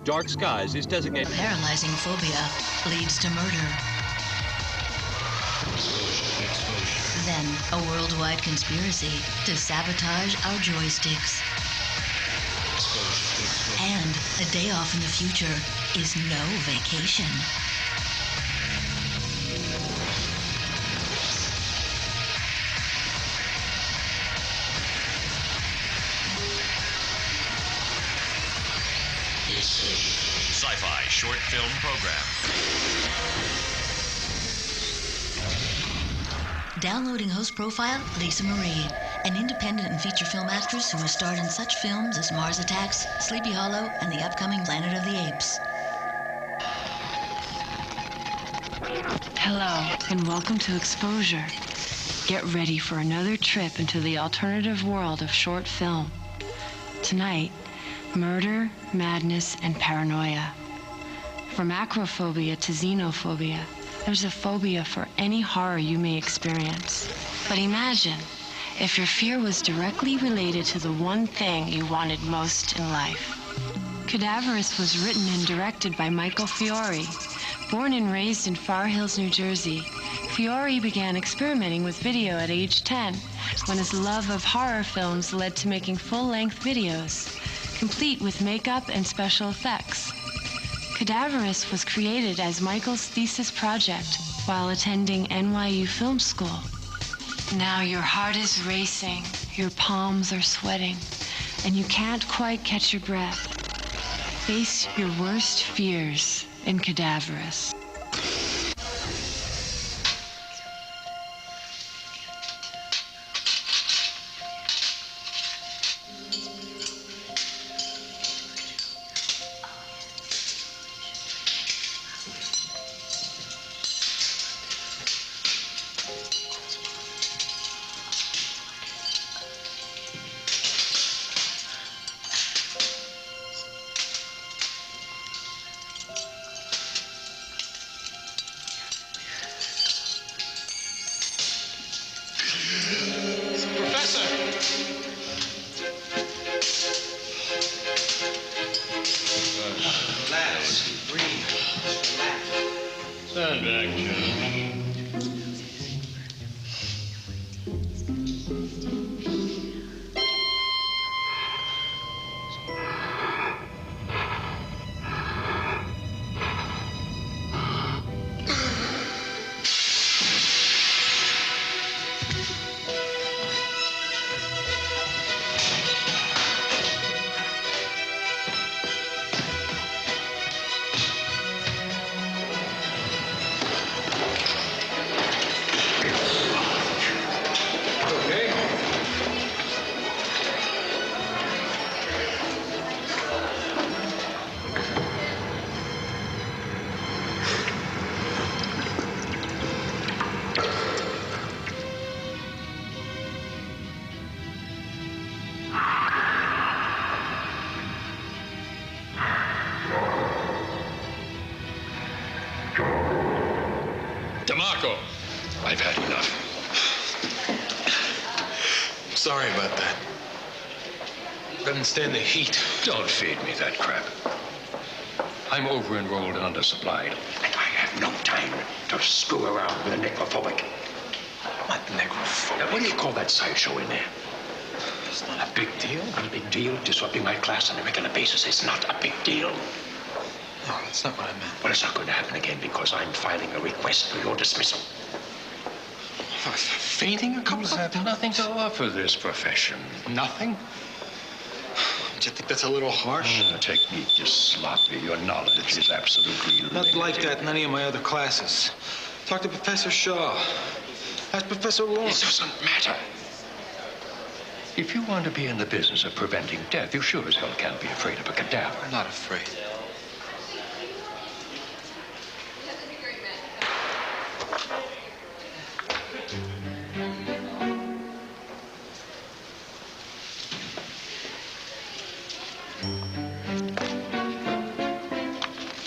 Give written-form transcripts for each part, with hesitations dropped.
Dark skies is designated. Paralyzing phobia leads to murder. Then, a worldwide conspiracy to sabotage our joysticks. And a day off in the future is no vacation. Sci-Fi short film program. Downloading host profile, Lisa Marie, an independent and feature film actress who has starred in such films as Mars Attacks, Sleepy Hollow, and the upcoming Planet of the Apes. Hello, and welcome to Exposure. Get ready for another trip into the alternative world of short film. Tonight, murder, madness, and paranoia. From acrophobia to xenophobia, there's a phobia for any horror you may experience. But imagine if your fear was directly related to the one thing you wanted most in life. Cadaverous was written and directed by Michael Fiore. Born and raised in Far Hills, New Jersey, Fiore began experimenting with video at age 10, when his love of horror films led to making full-length videos, complete with makeup and special effects. Cadaverous was created as Michael's thesis project while attending NYU Film School. Now your heart is racing, your palms are sweating, and you can't quite catch your breath. Face your worst fears in Cadaverous. Stand back, gentlemen. DeMarco, I've had enough. sorry about that. Couldn't stand the heat. Don't feed me that crap. I'm over-enrolled and undersupplied. And I have no time to screw around with a necrophobic. What necrophobic? Now, what do you call that sideshow in there? It's not a big deal. Not a big deal. Disrupting my class on a regular basis is not a big deal. No, that's not what I meant. Well, it's not going to happen again because I'm filing a request for your dismissal. Fainting a couple You of have times? nothing to offer this profession. Nothing? Do you think that's a little harsh? Your technique is sloppy. Your knowledge is absolutely Not limited. like that in any of my other classes. Talk to Professor Shaw. Ask Professor Lawrence. It doesn't matter. If you want to be in the business of preventing death, you sure as hell can't be afraid of a cadaver. I'm not afraid.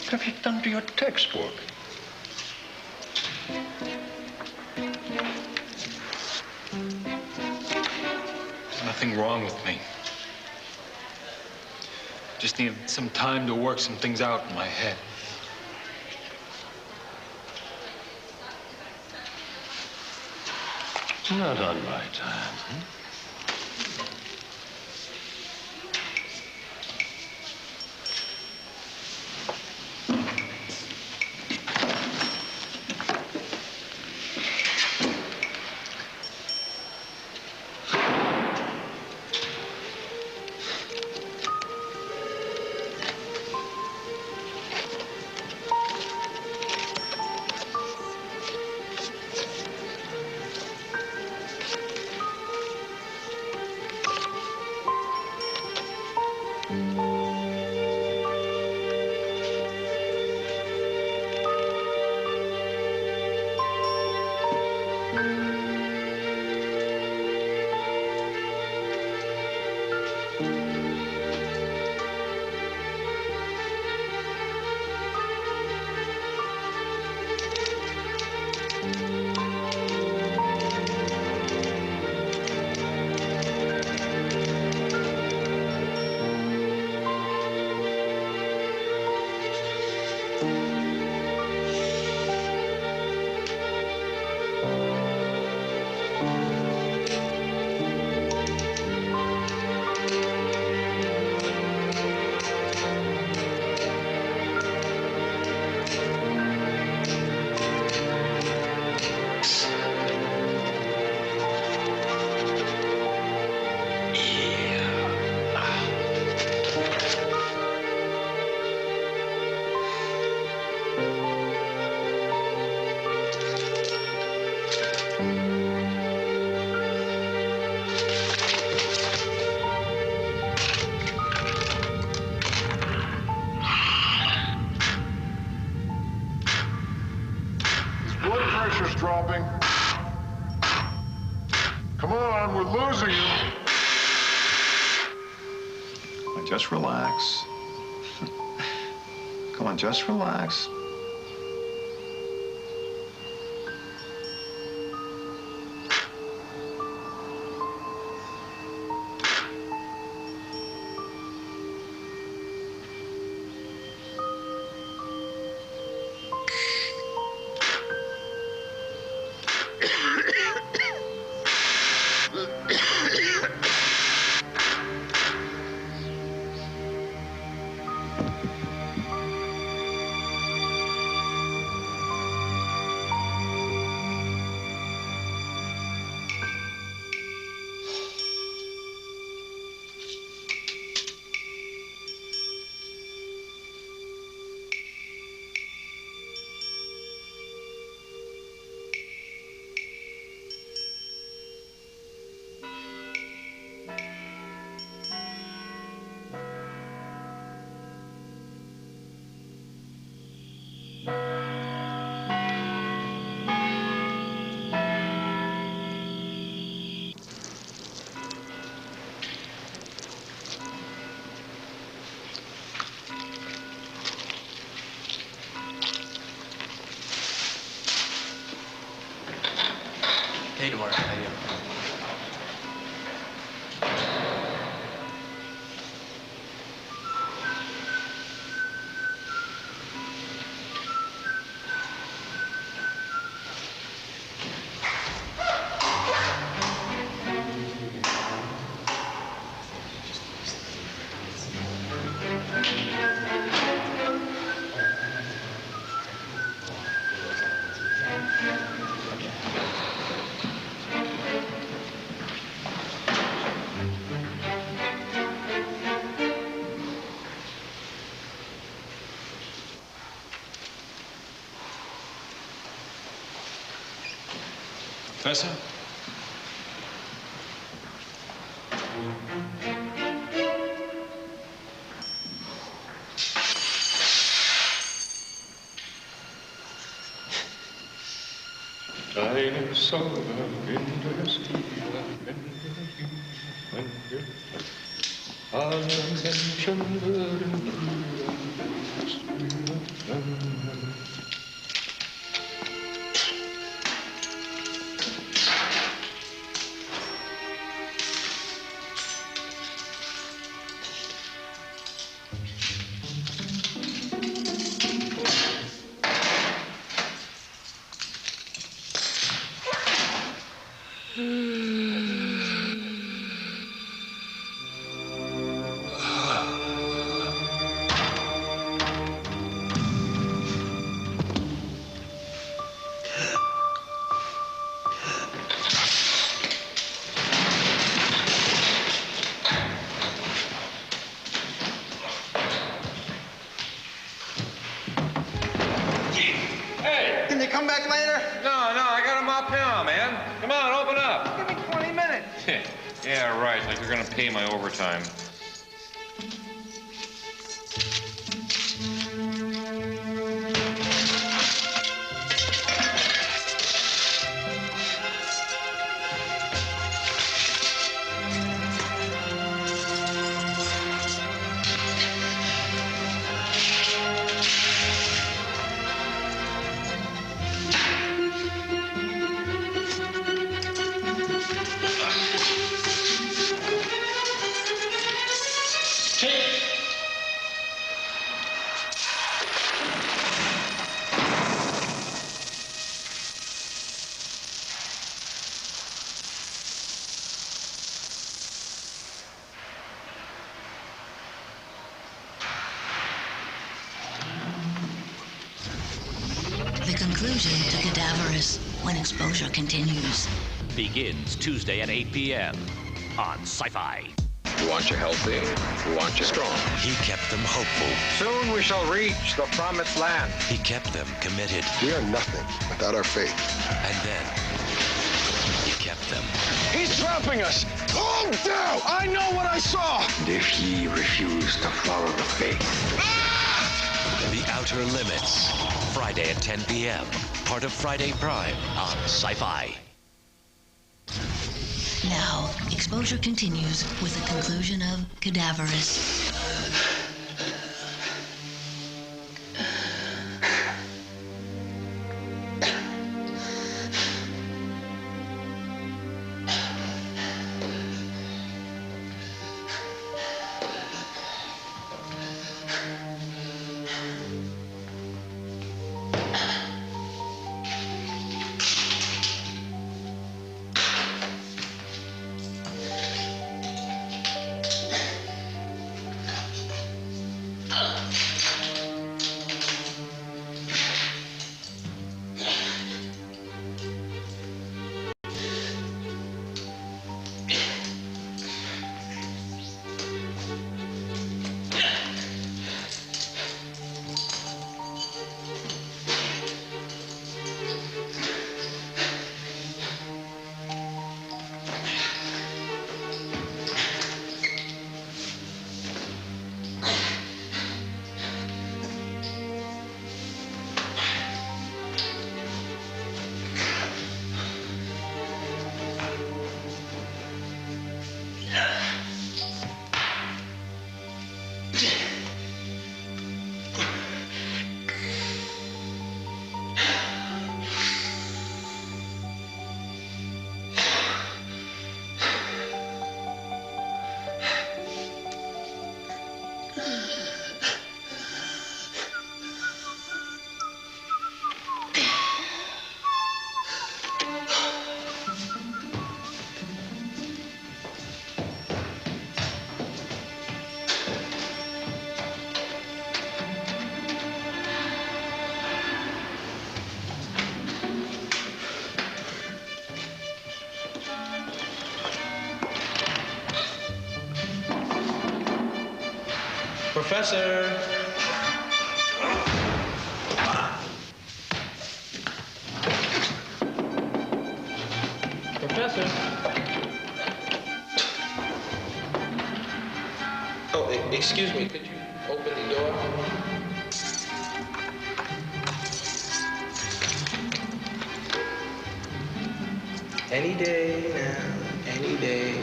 What have you done to your textbook? There's nothing wrong with me. Just needed some time to work some things out in my head. Not on my time. Dropping. Come on, we're losing him. Just relax. Come on, just relax. Hey, good morning. How you doing? Professor? Dinosaur come back later? No, I got him up now, man. Come on, open up. Give me 20 minutes. Yeah, right, like you're gonna pay my overtime. The conclusion to Cadaverous when exposure continues. Begins Tuesday at 8 p.m. on Sci-Fi. We want you healthy. We want you strong. He kept them hopeful. Soon we shall reach the promised land. He kept them committed. We are nothing without our faith. And then he kept them. He's trapping us. Calm down. I know what I saw. And if ye refuse to follow the faith, The Outer Limits. Friday at 10 p.m. Part of Friday Prime on Sci-Fi. Now, exposure continues with the conclusion of Cadaverous. Professor. Professor. Oh, excuse me. Could you open the door? Any day now, any day.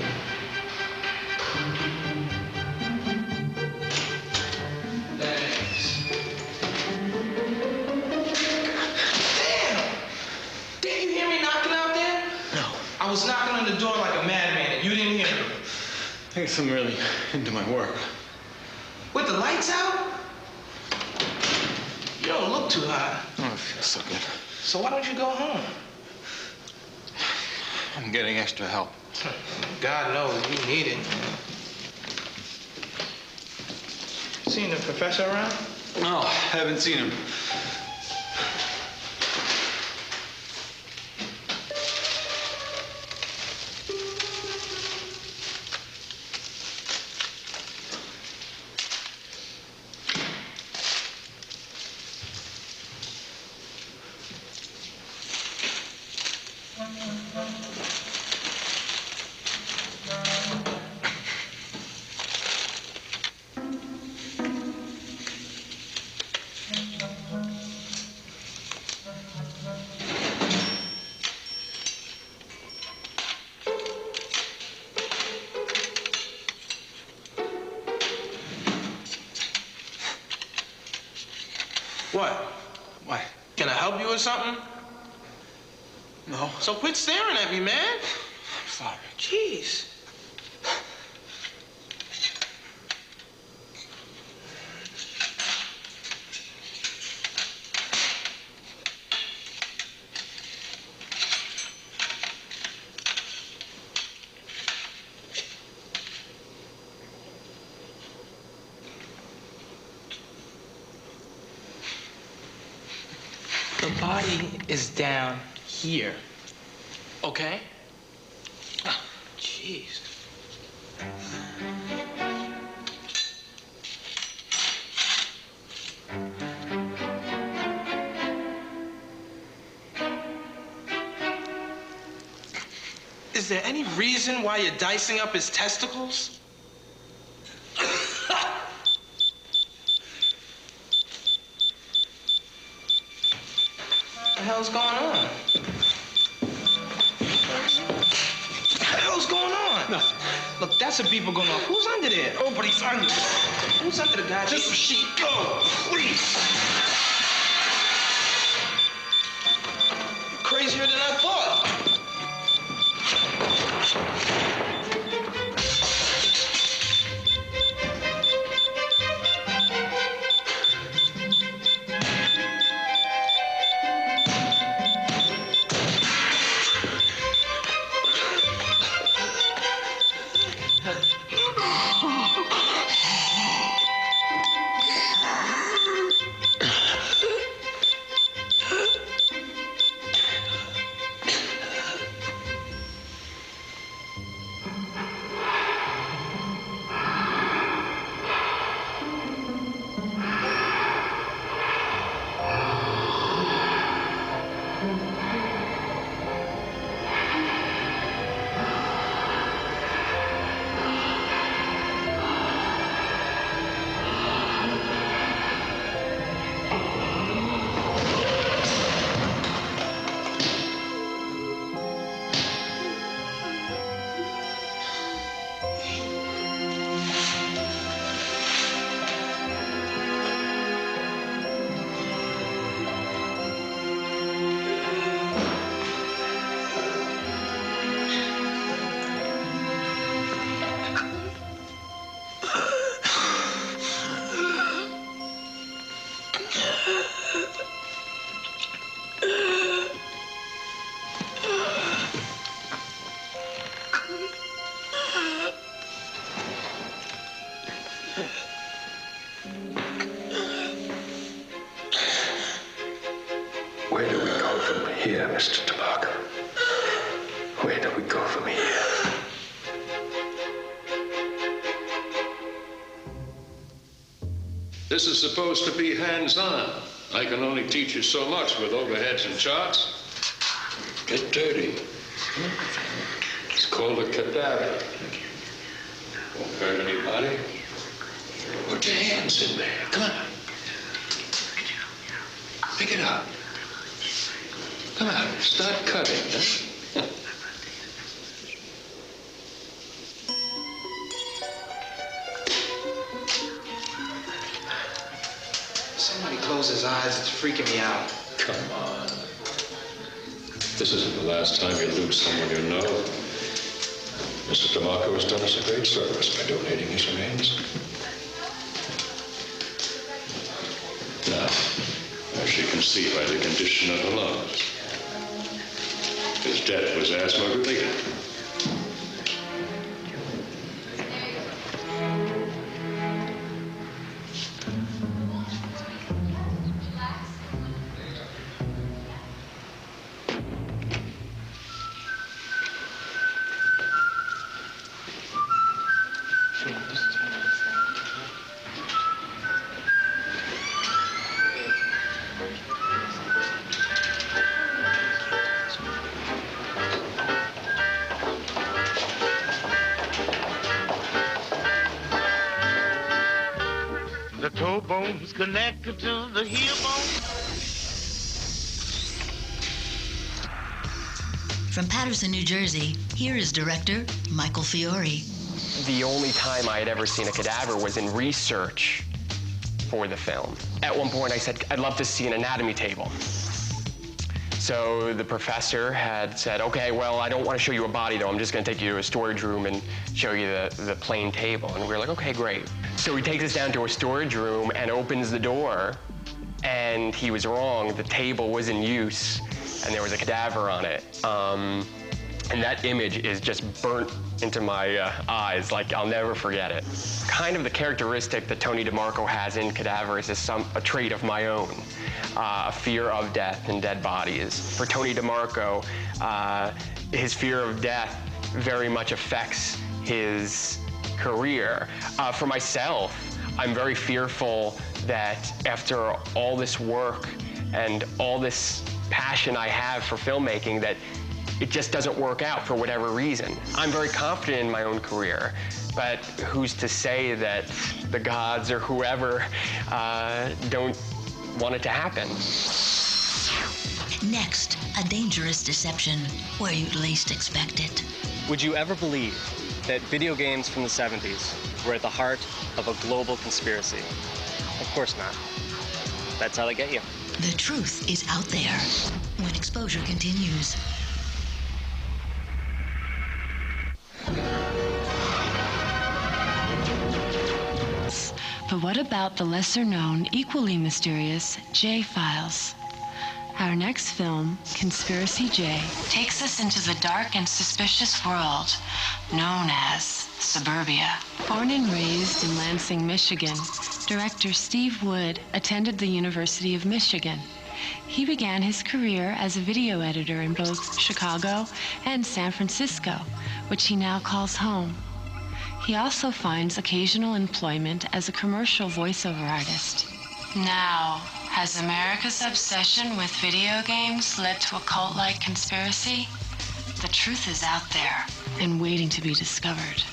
Thanks. Damn! Didn't you hear me knocking out there? No. I was knocking on the door like a madman and you didn't hear me. I guess I'm really into my work. With the lights out? You don't look too hot. Oh, it feels so good. So why don't you go home? I'm getting extra help. God knows you need it. Seen the professor around? No, haven't seen him. What? What? Can I help you with something? No. So quit staring at me, man. I'm sorry. Jeez. The body is down here, okay? Jeez. Is there any reason why you're dicing up his testicles? What the hell's going on? What the hell's going on? Nothing. Look, that's a beeper going off. Who's under there? Nobody's under. Who's under the goddamn sheet? Go, please. You're crazier than I thought. Where do we go from here, Mr. Tobacco? Where do we go from here? This is supposed to be hands-on. I can only teach you so much with overheads and charts. Get dirty. It's called a cadaver. Won't hurt anybody. Put your hands in there. Come on. Pick it up. Come on, start cutting, huh? Somebody close his eyes. It's freaking me out. Come on. This isn't the last time you lose someone you know. Mr. DeMarco has done us a great service by donating his remains. Now, as you can see by the condition of the lungs, his death was asthma-related. The toe bone's connected to the heel bone. From Paterson, New Jersey, here is director Michael Fiore. The only time I had ever seen a cadaver was in research. for the film. At one point I said, I'd love to see an anatomy table. So the professor had said, okay, well, I don't want to show you a body though, I'm just gonna take you to a storage room and show you the plain table. And we were like, okay, great. So he takes us down to a storage room and opens the door, and he was wrong. The table was in use, and there was a cadaver on it. And that image is just burnt into my eyes, like I'll never forget it. Kind of the characteristic that Tony DeMarco has in Cadaverous is a trait of my own, a fear of death and dead bodies. For Tony DeMarco, his fear of death very much affects his career. For myself, I'm very fearful that after all this work and all this passion I have for filmmaking, that it just doesn't work out for whatever reason. I'm very confident in my own career, but who's to say that the gods or whoever don't want it to happen? Next, a dangerous deception where you'd least expect it. Would you ever believe that video games from the 70s were at the heart of a global conspiracy? Of course not. That's how they get you. The truth is out there when exposure continues. But what about the lesser-known, equally mysterious J-Files? Our next film, Conspiracy J, takes us into the dark and suspicious world known as suburbia. Born and raised in Lansing, Michigan, director Steve Wood attended the University of Michigan. He began his career as a video editor in both Chicago and San Francisco, which he now calls home. He also finds occasional employment as a commercial voiceover artist. Now, has America's obsession with video games led to a cult-like conspiracy? The truth is out there and waiting to be discovered.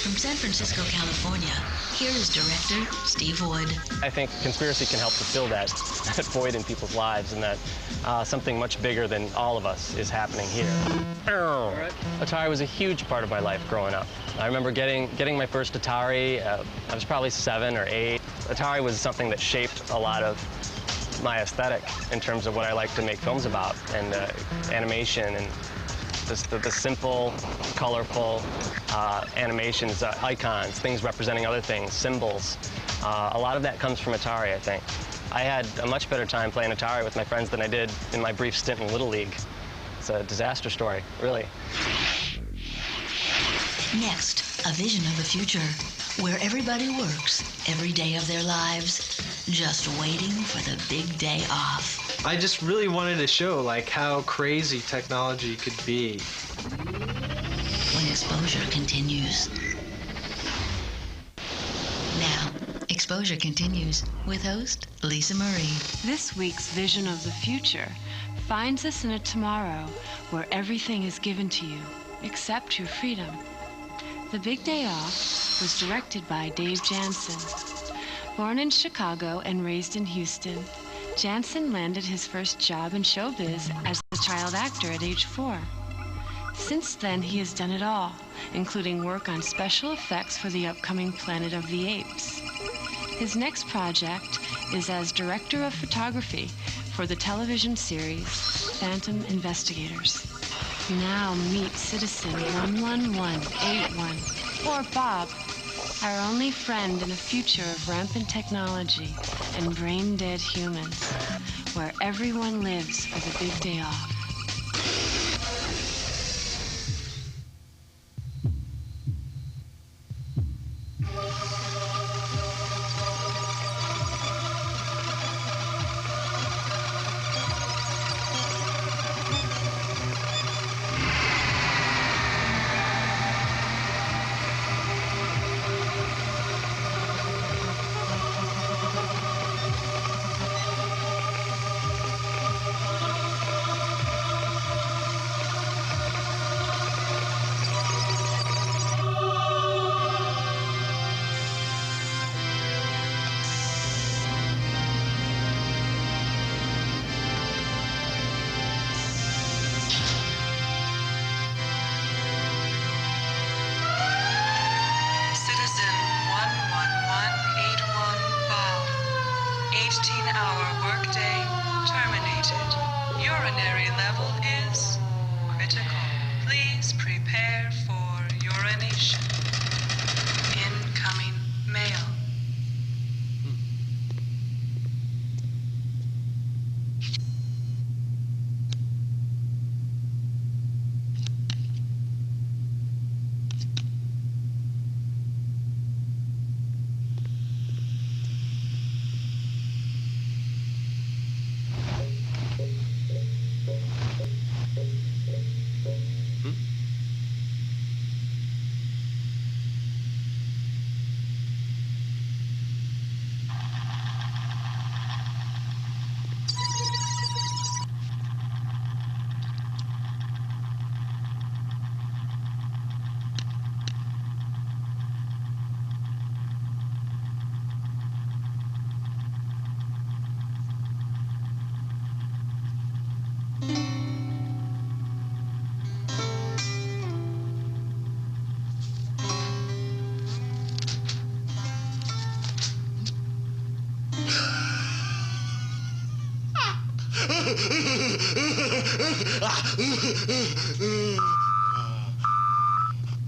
From San Francisco, California, here is director Steve Wood. I think conspiracy can help to fill that void in people's lives, and that something much bigger than all of us is happening here. Atari was a huge part of my life growing up. I remember getting my first Atari. I was probably 7 or 8. Atari was something that shaped a lot of my aesthetic in terms of what I like to make films about, and animation, and the simple, colorful animations, icons, things representing other things, symbols. A lot of that comes from Atari, I think. I had a much better time playing Atari with my friends than I did in my brief stint in Little League. It's a disaster story, really. Next, a vision of the future, where everybody works every day of their lives, just waiting for the big day off. I just really wanted to show how crazy technology could be. When exposure continues. Now, exposure continues with host Lisa Marie. This week's vision of the future finds us in a tomorrow where everything is given to you except your freedom. The Big Day Off was directed by Dave Jansen. Born in Chicago and raised in Houston, Jansen landed his first job in showbiz as a child actor at age 4. Since then, he has done it all, including work on special effects for the upcoming Planet of the Apes. His next project is as director of photography for the television series Phantom Investigators. Now meet Citizen 11181, or Bob, our only friend in a future of rampant technology and brain-dead humans, where everyone lives for the big day off.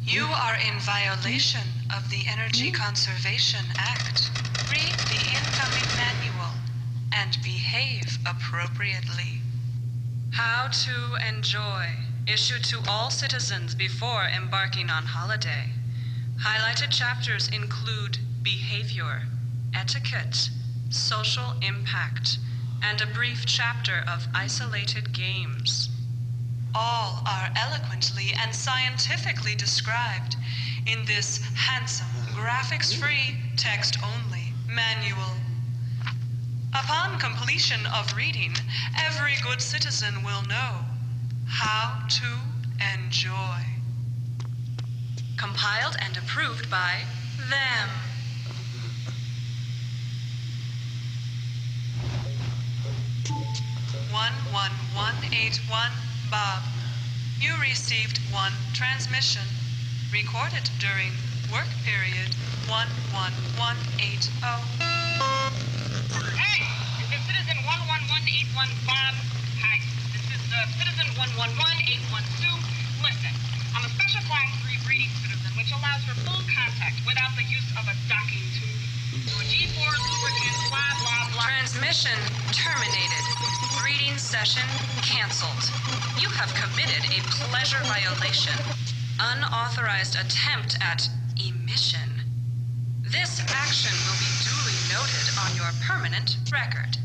You are in violation of the Energy Conservation Act. Read the incoming manual and behave appropriately. How to enjoy. Issued to all citizens before embarking on holiday. Highlighted chapters include behavior, etiquette, social impact, and a brief chapter of isolated games. All are eloquently and scientifically described in this handsome, graphics-free, text-only manual. Upon completion of reading, every good citizen will know how to enjoy. Compiled and approved by them. Bob. You received 1 transmission. Recorded during work period 11180. Hey! This is Citizen 11181 Bob. Hi. This is Citizen 111812. Listen, I'm a special class 3 breeding citizen, which allows for full contact without the use of a docking tube. So a G4 lubricant, blah, blah, blah. Transmission terminated. Reading session canceled. You have committed a pleasure violation. Unauthorized attempt at emission. This action will be duly noted on your permanent record.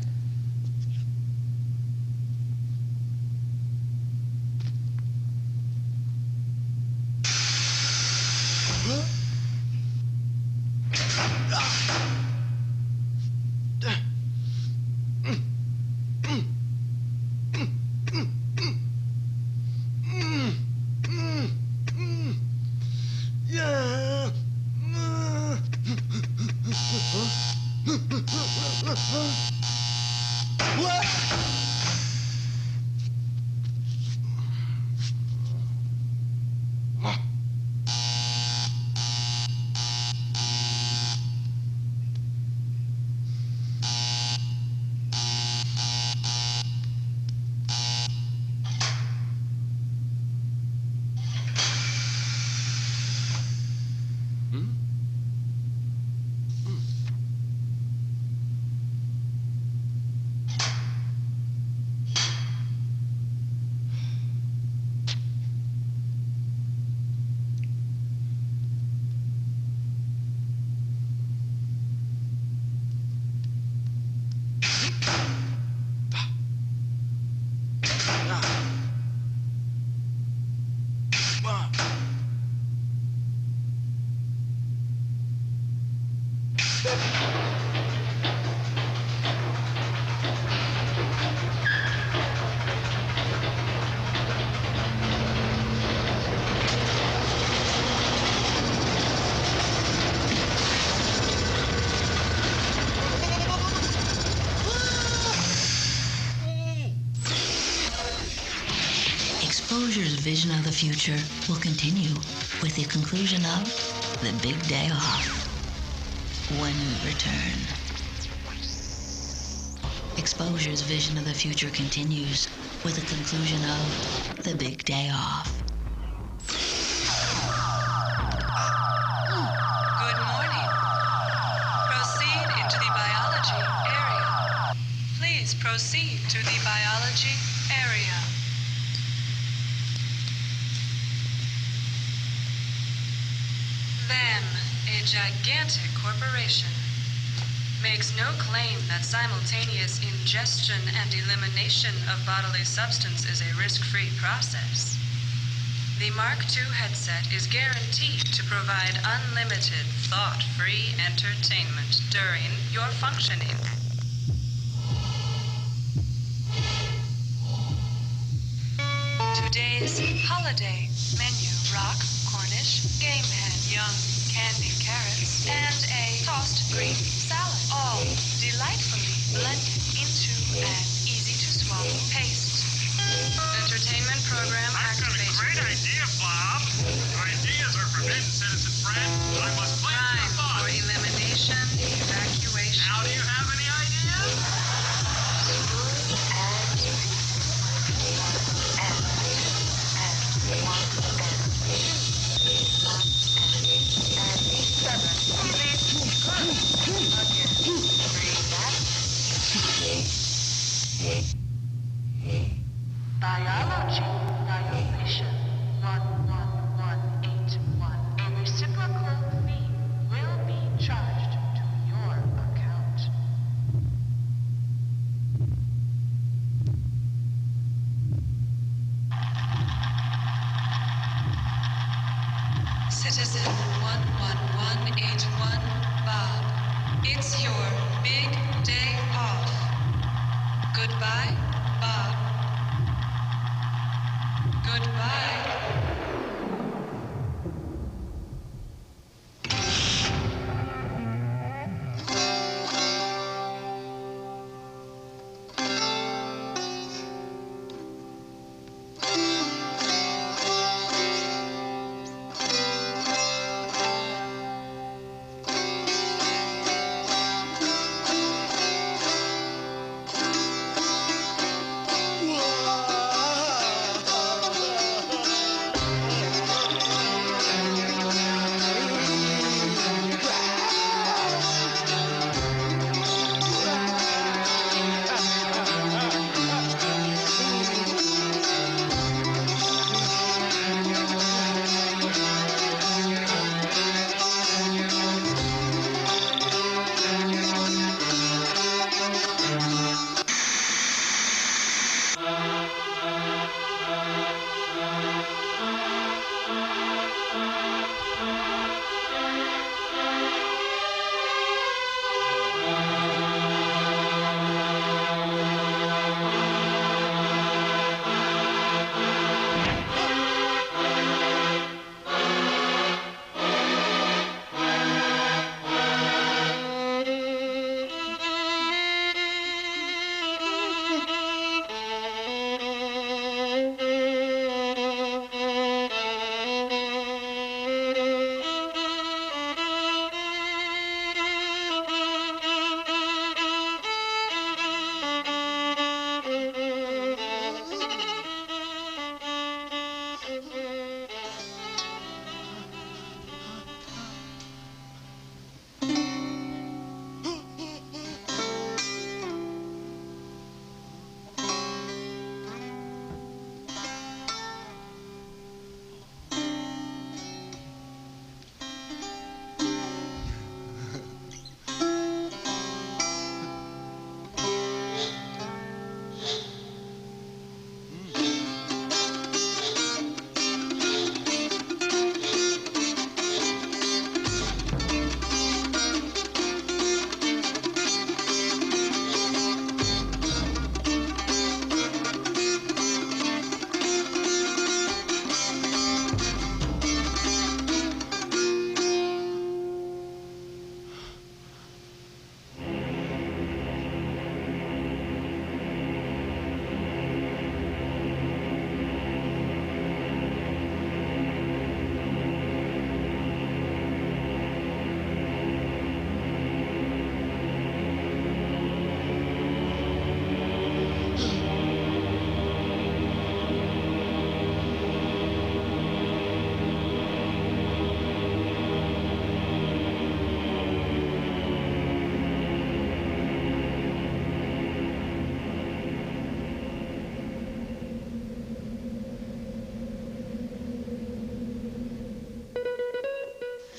Exposure's vision of the future will continue with the conclusion of the big day off when we return. Exposure's vision of the future continues with the conclusion of the big day off. Good morning. Proceed into the biology area. Please proceed to the biology area. Them, a gigantic corporation, makes no claim that simultaneous ingestion and elimination of bodily substance is a risk-free process. The Mark II headset is guaranteed to provide unlimited, thought-free entertainment during your functioning. Today's holiday menu: rock, Cornish, game hen, young candied carrots, and a tossed green salad, all delightfully blended into an easy-to-swallow paste. Entertainment program activated. That's a great idea, Bob. Ideas are forbidden, citizen friend. I must play Time for elimination, evacuation. Now, do you have any ideas? Biology violation 11181. A reciprocal fee will be charged to your account. Citizen 11181 Bob, it's your big day off. Goodbye, Bob. Goodbye.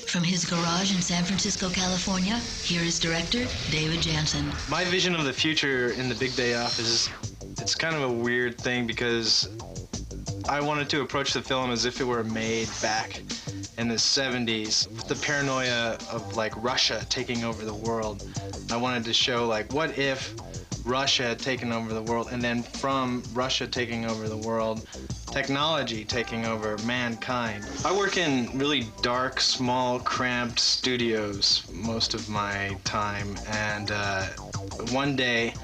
From his garage in San Francisco, California, here is director David Jansen. My vision of the future in the Big Day Off is, it's kind of a weird thing because I wanted to approach the film as if it were made back in the 70s with the paranoia of like Russia taking over the world. I wanted to show like, what if Russia had taken over the world, and then from Russia taking over the world, technology taking over mankind. I work in really dark, small, cramped studios most of my time, and one day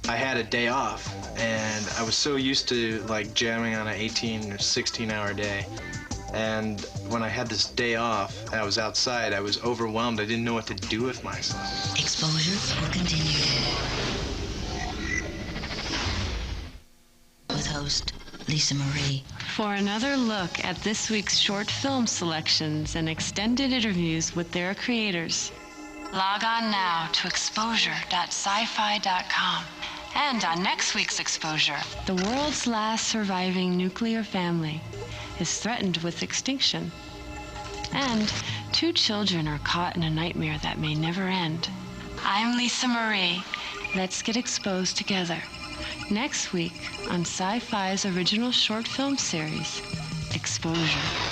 I had a day off, and I was so used to like jamming on an 18 or 16-hour day. And when I had this day off, I was outside, I was overwhelmed. I didn't know what to do with myself. Exposure will continue. With host Lisa Marie. For another look at this week's short film selections and extended interviews with their creators, log on now to exposure.sci-fi.com And on next week's Exposure, the world's last surviving nuclear family is threatened with extinction. And 2 children are caught in a nightmare that may never end. I'm Lisa Marie. Let's get exposed together. Next week on Sci-Fi's original short film series, Exposure.